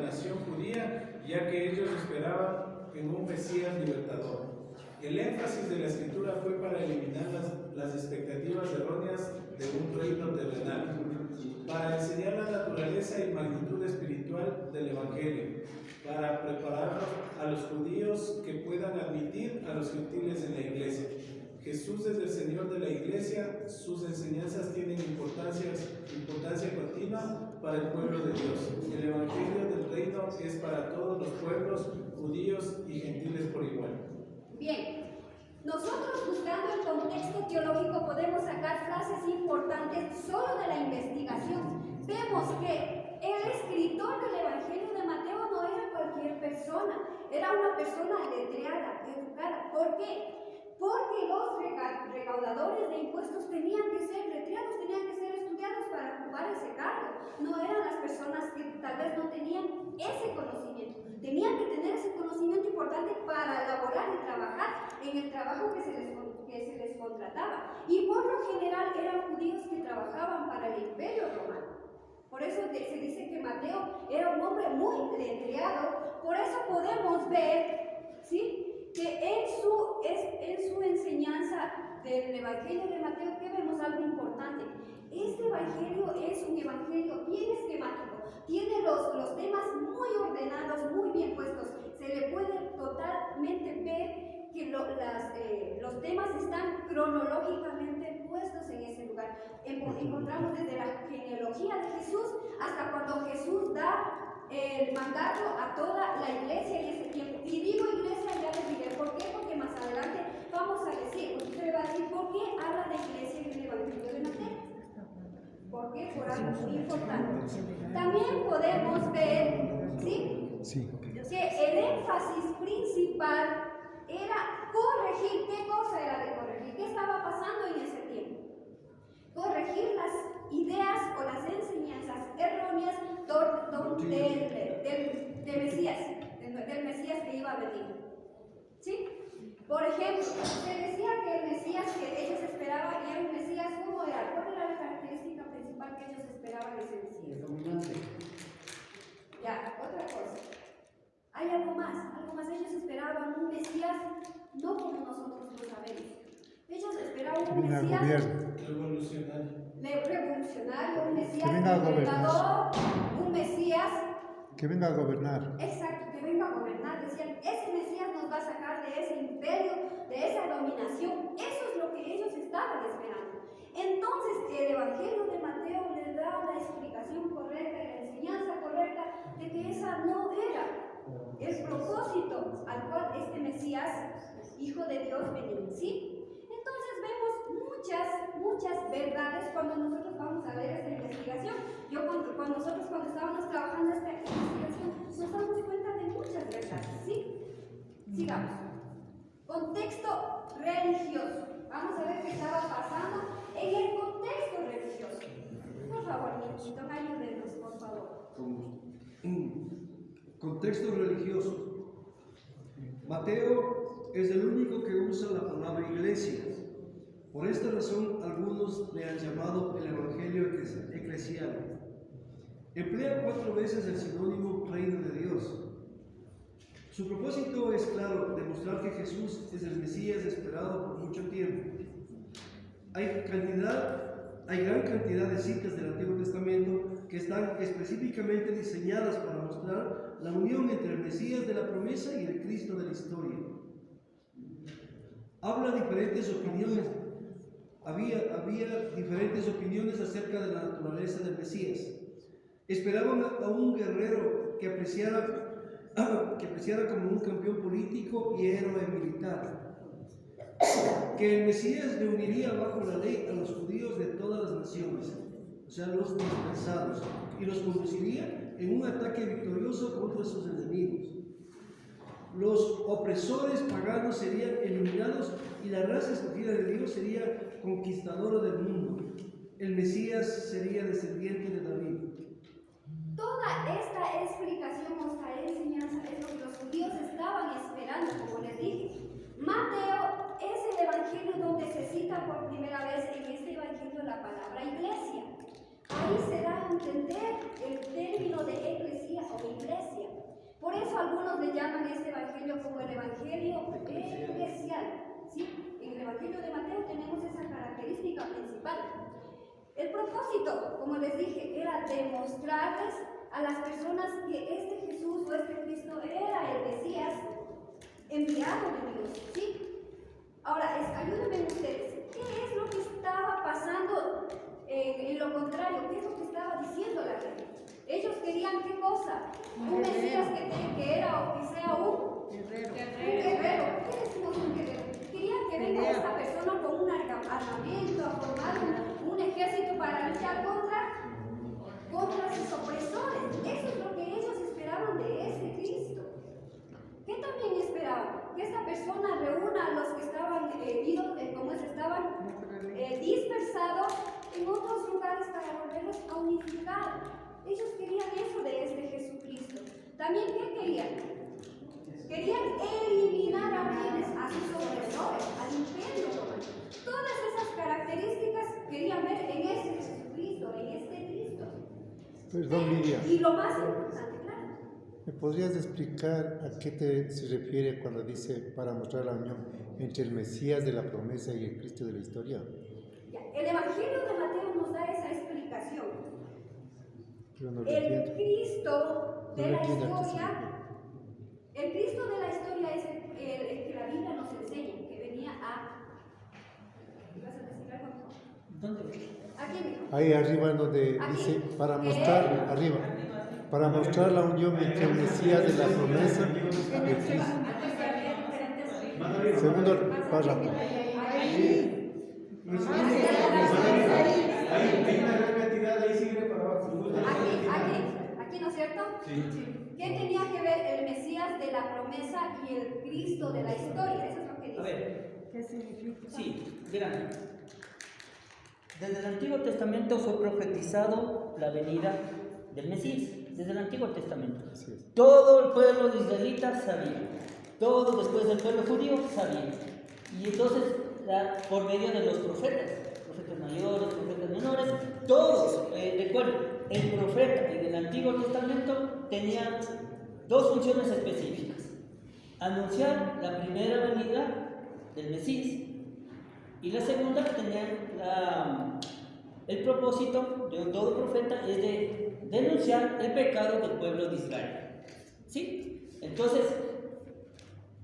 nación judía, ya que ellos esperaban en un Mesías libertador. El énfasis de la escritura fue para eliminar las expectativas erróneas de un reino terrenal, para enseñar la naturaleza y magnitud espiritual del Evangelio, para preparar a los judíos que puedan admitir a los gentiles en la iglesia. Jesús es el Señor de la iglesia, sus enseñanzas tienen importancia continua para el pueblo de Dios. El Evangelio del reino es para todos los pueblos, judíos y gentiles por igual. Bien, nosotros buscando el contexto teológico podemos sacar frases importantes solo de la investigación. Vemos que el escritor del Evangelio de Mateo no era cualquier persona, era una persona letreada, educada. ¿Por qué? Porque los recaudadores de impuestos tenían que ser letreados, tenían que ser estudiados para ocupar ese cargo. No eran las personas que tal vez no tenían ese conocimiento. Tenían que tener ese conocimiento importante para elaborar y trabajar en el trabajo que se les contrataba. Y por lo general eran judíos que trabajaban para el Imperio Romano. Por eso se dice que Mateo era un hombre muy letreado. Por eso podemos ver, ¿sí?, que en su enseñanza del Evangelio de Mateo, que vemos algo importante. Este Evangelio es un Evangelio bien esquemático, tiene los temas muy ordenados, muy bien puestos. Se le puede totalmente ver que los temas están cronológicamente puestos en ese lugar. Encontramos desde la genealogía de Jesús hasta cuando Jesús da el mandato a toda la iglesia en ese tiempo. Y digo iglesia, ya les diré por qué, porque más adelante vamos a decir, usted va a decir por qué habla de iglesia en el Evangelio de Mateo. ¿Por qué? Por algo muy importante. También podemos ver, ¿sí?, que el énfasis principal era corregir. ¿Qué cosa era de corregir? ¿Qué estaba pasando en ese tiempo? Corregir las ideas o las enseñanzas erróneas del Mesías que iba a venir. ¿Sí? Por ejemplo, se decía que el Mesías que ellos esperaban era un Mesías, ¿cómo era? ¿Cuál era la característica principal que ellos esperaban de ese Mesías? Dominante. Ya, otra cosa. Hay algo más. Ellos esperaban un Mesías no como nosotros lo sabemos. Ellos esperaban un Mesías revolucionario, un Mesías libertador, un Mesías que venga a gobernar. Exacto, que venga a gobernar. Decían, ese Mesías nos va a sacar de ese imperio, de esa dominación. Eso es lo que ellos estaban esperando. Entonces, el Evangelio de Mateo les da la explicación correcta, la enseñanza correcta de que esa no era el propósito al cual este Mesías, Hijo de Dios, venía. ¿Sí? Entonces vemos muchas verdades cuando nosotros vamos a ver esta investigación. Cuando estábamos trabajando esta investigación, nos damos cuenta de muchas verdades. ¿Sí? Sigamos. Contexto religioso. Vamos a ver qué estaba pasando en el contexto religioso. Por favor, niñito, ayúdenos, por favor. Contexto religioso. Mateo es el único que usa la palabra iglesia. Por esta razón, algunos le han llamado el Evangelio eclesial. Emplea 4 veces el sinónimo reino de Dios. Su propósito es claro, demostrar que Jesús es el Mesías esperado por mucho tiempo. Hay gran cantidad de citas del Antiguo Testamento que están específicamente diseñadas para mostrar la unión entre el Mesías de la promesa y el Cristo de la historia. Había diferentes opiniones acerca de la naturaleza del Mesías. Esperaban a un guerrero que apreciara como un campeón político y héroe militar. Que el Mesías reuniría bajo la ley a los judíos de todas las naciones, o sea, los dispersados, y los conduciría en un ataque victorioso contra sus enemigos. Los opresores paganos serían eliminados y la raza escogida de Dios sería conquistadora del mundo. El Mesías sería descendiente de David. Toda esta explicación o esta enseñanza es lo que los judíos estaban esperando, como les dije. Mateo es el evangelio donde se cita por primera vez en este evangelio la palabra iglesia. Ahí se da a entender el término de eclesia o iglesia. les dije, era demostrarles a las personas que este Jesús o este Cristo era el Mesías enviado de Dios, ¿sí? Ahora, ayúdenme ustedes, ¿qué es lo que estaba pasando en lo contrario? ¿Qué es lo que estaba diciendo la gente? Ellos querían ¿qué cosa? Un Mesías que era o que sea un guerrero. ¿Qué decimos un guerrero? Querían que venga esta persona con un armamento, a formar un ejército para luchar contra sus opresores. Eso es lo que ellos esperaban de este Cristo. ¿Qué también esperaban? Que esta persona reúna a los que estaban dispersados en otros lugares para volverlos a unificar. Ellos querían eso de este Jesucristo. También, ¿qué querían? Querían eliminar a quienes, a sus opresores, al imperio romano. Todas esas características querían ver en este Jesucristo, en este Cristo. Perdón, Lidia. Y lo más importante, claro. ¿Me podrías explicar a qué se refiere cuando dice para mostrar la unión entre el Mesías de la promesa y el Cristo de la historia? Ya, el Evangelio de Mateo nos da esa explicación. Yo no lo El entiendo. Cristo de No lo la entiendo, ¿a qué se historia, refiere? el Cristo de la historia es el que la Biblia nos enseña, que venía a... ¿Ibas a decir algo? ¿Dónde? Aquí mismo. Ahí arriba donde Aquí. dice para mostrar, arriba, para mostrar la unión entre el Mesías de la promesa y el Cristo. Segundo párrafo. Hay una gran cantidad, ahí sigue para abajo. Aquí, ¿no es cierto? Sí. ¿Qué tenía que ver el Mesías de la promesa y el Cristo de la historia? Eso es lo que A dice. ver. ¿Qué significa? Sí, verán. Desde el Antiguo Testamento fue profetizado la venida del Mesías. Desde el Antiguo Testamento. Así es. Todo el pueblo de israelitas sabía. Todo después del pueblo judío sabía. Y entonces, por medio de los profetas mayores, profetas menores, todos, recuerden, el profeta en el Antiguo Testamento tenía dos funciones específicas: anunciar la primera venida del Mesías, y la segunda tenía el propósito de todo profeta es de denunciar el pecado del pueblo de Israel. ¿Sí? Entonces,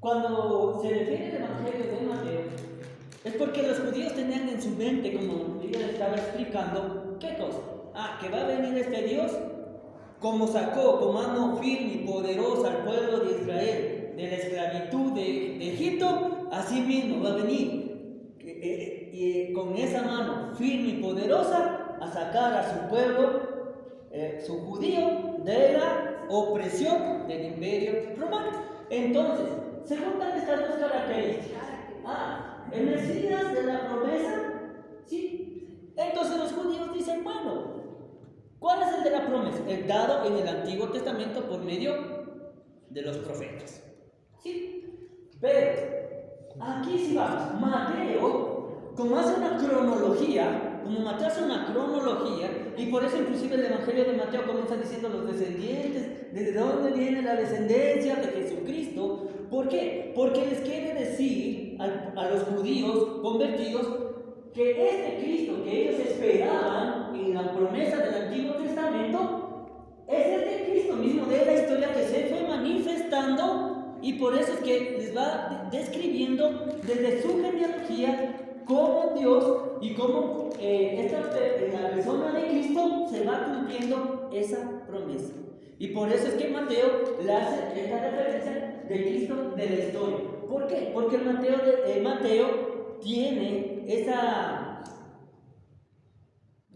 cuando se refiere al Evangelio de Mateo, es porque los judíos tenían en su mente, como yo les estaba explicando, ¿qué cosa? Que va a venir este Dios, como sacó con mano firme y poderosa al pueblo de Israel de la esclavitud de Egipto, así mismo va a venir con esa mano firme y poderosa a sacar a su pueblo, su judío, de la opresión del imperio romano. Entonces, se juntan estas dos características. El Mesías de la promesa, ¿sí? Entonces los judíos dicen, bueno, ¿cuál es el de la promesa? El dado en el Antiguo Testamento por medio de los profetas, ¿sí? Pero, aquí sí vamos, Mateo, como hace una cronología, y por eso inclusive el Evangelio de Mateo comienza diciendo los descendientes, ¿desde dónde viene la descendencia de Jesucristo? ¿Por qué? Porque les quiere decir a los judíos convertidos que este Cristo que ellos esperaban en la promesa del Antiguo Testamento es este Cristo mismo de la historia que se fue manifestando, y por eso es que les va describiendo desde su genealogía cómo Dios y cómo en la persona de Cristo se va cumpliendo esa promesa. Y por eso es que Mateo le hace esta referencia de Cristo de la historia. ¿Por qué? Porque Mateo tiene esa,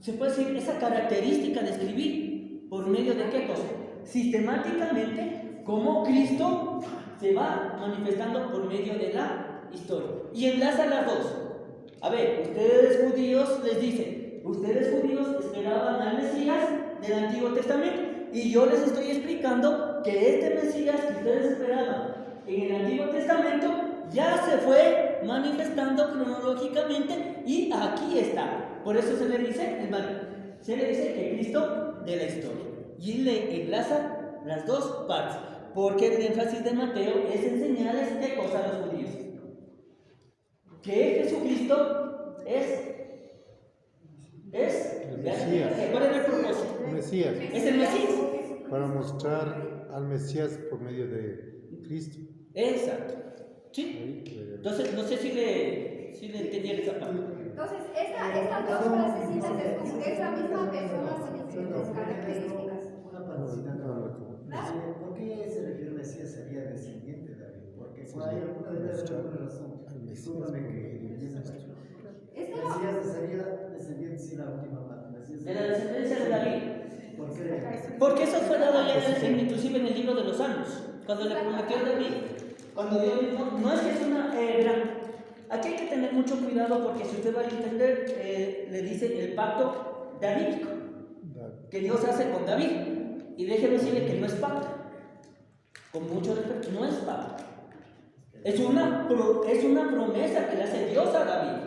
se puede decir, esa característica de escribir por medio de qué cosa? Sistemáticamente, cómo Cristo se va manifestando por medio de la historia. Y enlaza las dos. A ver, ustedes judíos les dicen, ustedes judíos esperaban al Mesías del Antiguo Testamento. Y yo les estoy explicando que este Mesías que ustedes esperaban en el Antiguo Testamento ya se fue manifestando cronológicamente y aquí está. Por eso se le dice, hermano, se le dice que Cristo de la historia. Y le enlaza las dos partes, porque el énfasis de Mateo es enseñarles qué cosa a los judíos. Que Jesucristo es Mesías. ¿Cuál era el propósito? Mesías. Es el Mesías. Para mostrar al Mesías por medio de Cristo. Exacto. ¿Sí? Ahí, Entonces, no sé si le entendieron esa parte. Entonces, estas dos frasecitas es como que es la misma persona con diferentes características. Una partecita. Claro. ¿Por qué se refiere Mesías sería descendiente de David? Porque hay alguna razón. al Mesías Discúlpame por que medio de empiece Cristo. Este no. Mesías sería descendiente sin la última parte. Mesías De la descendencia de David. ¿Por qué? Porque eso fue dado ya inclusive en el libro de los Salmos. Cuando le prometió a David, cuando Dios dijo, no es que es una gran. Aquí hay que tener mucho cuidado porque si usted va a entender, le dice el pacto davídico que Dios hace con David. Y déjeme decirle que no es pacto. Con mucho respeto, no es pacto. Es una promesa que le hace Dios a David.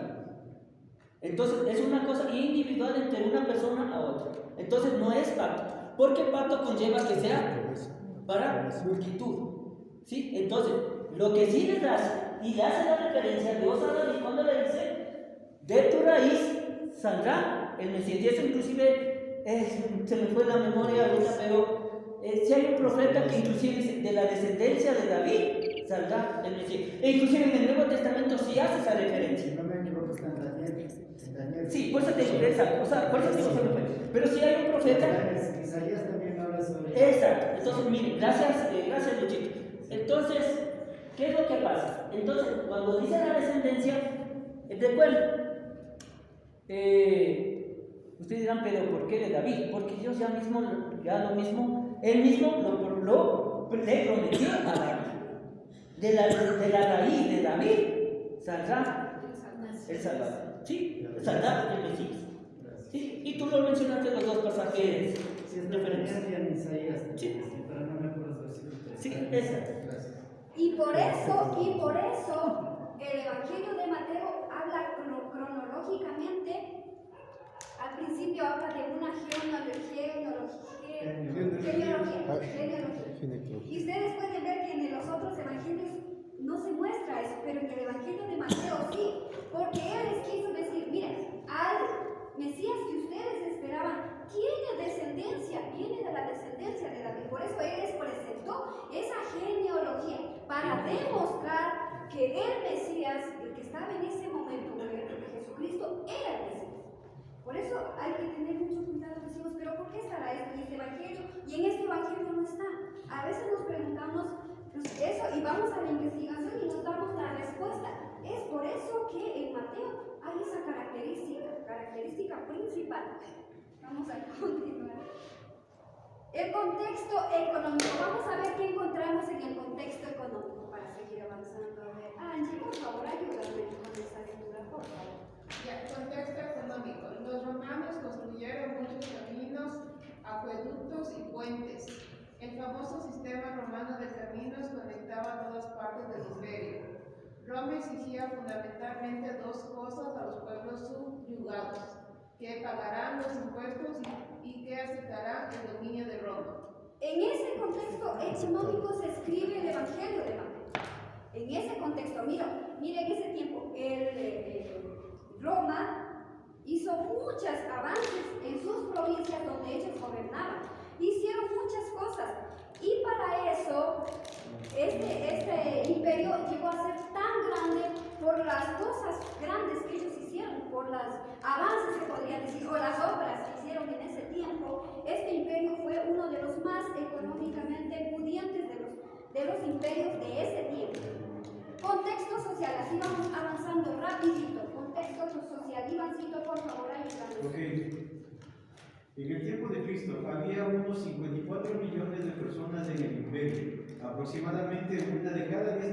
Entonces es una cosa individual entre una persona a otra. Entonces no es pacto. Porque pacto conlleva que sea para multitud. ¿Sí? Entonces, lo que sí le hace, y le hace la referencia a Dios a David cuando le dice, de tu raíz saldrá el Mesías. Y eso inclusive, se me fue la memoria ahorita, pero si hay un profeta que inclusive dice, de la descendencia de David saldrá el Mesías. E inclusive en el Nuevo Testamento sí hace esa referencia. Si no me equivoco, está en Daniel. Sí, por eso te digo, exacto, o sea, por eso te digo, se me fue. Pero si hay un profeta. Isaías también habla sobre. Exacto. Entonces, miren, gracias Luchito. Entonces, ¿qué es lo que pasa? Entonces, cuando dice la descendencia, recuerden, ustedes dirán, pero ¿por qué de David? Porque Dios ya lo mismo, él mismo le prometió a David. De la raíz de David saldrá el Salvador. ¿Sí? Saldrá el Mesías. ¿Sí? Y tú lo mencionaste en los dos pasajes referentes. En Isaías. Sí. Pero no me acuerdo los versículos. Sí, exacto. Gracias. Y por eso el Evangelio de Mateo habla cronológicamente. Al principio habla de una genealogía. Y ustedes pueden ver que en los otros evangelios no se muestra eso, pero en el Evangelio de Mateo sí, porque él les quiso decir, miren, al Mesías que ustedes esperaban tiene descendencia, viene de la descendencia de David. Por eso él les presentó esa genealogía para demostrar que el Mesías, el que estaba en ese momento, Jesucristo, era el Mesías. Por eso hay que tener mucho cuidado, decimos, pero ¿por qué estará esto en este evangelio? Y en este evangelio no está. A veces nos preguntamos eso y vamos a la investigación y nos damos la respuesta. Es por eso que en Mateo hay esa característica principal. Vamos a continuar. El contexto económico. Vamos a ver qué encontramos en el contexto económico para seguir avanzando. A ver, Angie, por favor, ayúdame con esa lectura, por favor. Ya, contexto económico. Los romanos construyeron muchos caminos, acueductos y puentes. El famoso sistema romano de caminos conectaba todas partes del imperio. Roma exigía fundamentalmente dos cosas a los pueblos subyugados: que pagarán los impuestos y que aceptarán el dominio de Roma. En ese contexto económico se escribe el Evangelio de Mateo. En ese contexto, mira en ese tiempo, Roma hizo muchos avances en sus provincias donde ellos gobernaban. Hicieron muchas cosas y para eso este imperio llegó a ser tan grande por las cosas grandes que ellos hicieron, por los avances se podría decir, o las obras que hicieron en ese tiempo. Este imperio fue uno de los más económicamente pudientes de los imperios de ese tiempo. Contexto social, así vamos avanzando rapidito. Contexto social, Ivancito, por favor, ayúdanos. Ok. En el tiempo de Cristo había unos 54 millones de personas en el imperio. Aproximadamente una de cada 10